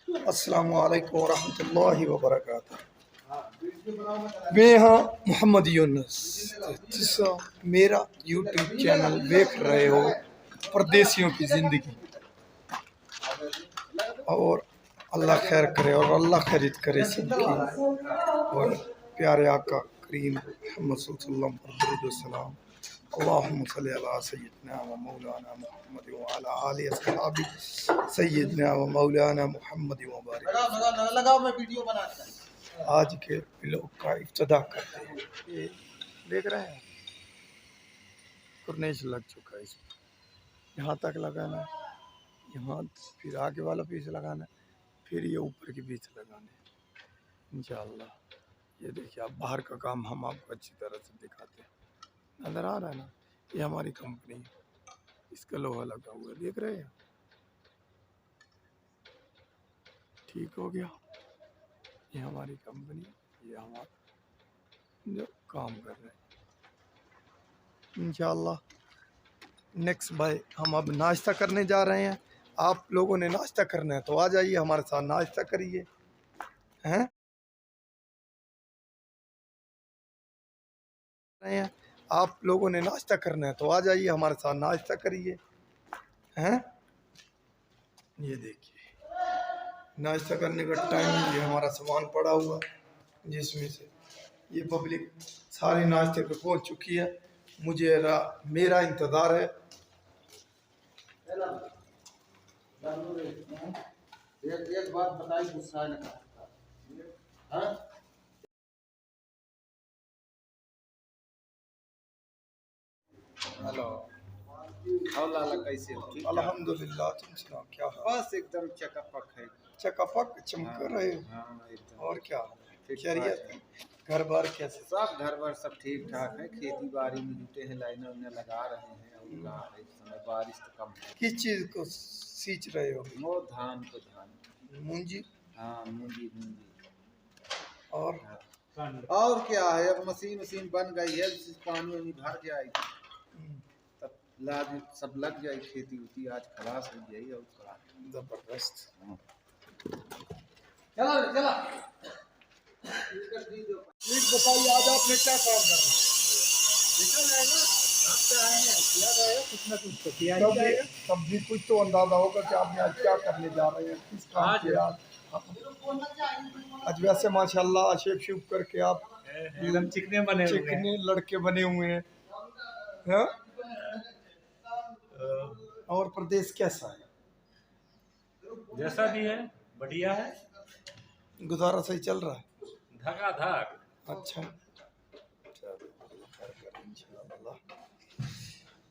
अस्सलामु अलैकुम वरहमतुल्लाहि वबरकातुह। मैं हाँ मोहम्मद यूनुस। तुस मेरा यूट्यूब चैनल देख रहे हो परदेसियों की ज़िंदगी। और अल्लाह खैर करे और अल्लाह खैरियत करे सबकी। और प्यारे आका करीम मोहम्मद सल्लल्लाहु अलैहि वसल्लम पर दुरूद व सलाम। अल्लाहुम्मा सल्लि अला सय्यिदना व मौलाना मुहम्मद व अला आलि अस्हाबी सय्यिदना व मौलाना मुहम्मद व बारिक। लगाओ, मैं वीडियो बनाता हूं। आज के व्लॉग का इब्तिदा करते हैं। ये देख रहे हैं कुर्नेश लग चुका है इसमें। यहाँ तक लगाना है, यहाँ फिर आगे वाला पीस लगाना है, फिर ये ऊपर की पीस लगाना है इंशाअल्लाह। ये देखिए आप बाहर का काम हम आपको अच्छी तरह से दिखाते हैं। नज़र आ रहा है ना, ये हमारी कंपनी है, इसका लोहा लगा हुआ है, देख रहे हैं। ठीक हो गया, ये हमारी कंपनी, ये हमारा जो काम कर रहे हैं इंशाअल्लाह। नेक्स्ट भाई हम अब नाश्ता करने जा रहे हैं। आप लोगों ने नाश्ता करना है तो आ जाइए हमारे साथ नाश्ता करिए हैं। आप लोगों ने नाश्ता करना है तो आ जाइए हमारे साथ नाश्ता करिए हैं। ये देखिए नाश्ता करने का टाइम, ये हमारा सामान पड़ा हुआ जिसमें से ये पब्लिक सारी नाश्ते पे पहुंच चुकी है। मुझे मेरा इंतज़ार है। एक बात बताई, गुस्सा न कर। हाँ? हेलो, और लाला कैसे हो? ठीक ठाक? अल्हम्दुलिल्लाह, तुम सुनाओ क्या हाल? बस एकदम चकापक है। चकापक चमक रहे हो। हाँ, एकदम। और क्या ठीक खैरियत ठाक है? घर बार कैसे? सब घर बार सब ठीक ठाक है। खेती बाड़ी में जुटे हैं, लाइनें उन्हें लगा रहे हैं। और कहाँ है, इस समय बारिश तो कम है। किस चीज़ को सींच रहे हो? वो धान को धान। मूंजी हाँ, मूंगी मूंगी। और हाँ। और क्या है, अब मशीन बन गई है, पानी वानी भर जाएगी तब लाद सब लग जाए, खेती उती आज खलास हो जाए। और क्या जबरदस्त। चला चला प्लीज बताइए आज आपने क्या काम करना है? निकल जाएगा, काम पे आएंगे, किया जाएगा, कुछ ना कुछ तो किया ही तब जाएगा। तब भी कुछ तो अंदाजा होगा कि आपने आज क्या करने जा रहे हैं, किस काम के आज। आज वैसे माशाल्लाह शेप शुप करके आप एकदम चिकने बने हुए हैं। चिकने लड़के बने हुए हैं हैं? और प्रदेश कैसा है? जैसा भी है बढ़िया है, गुजारा सही चल रहा है? धका धक। अच्छा,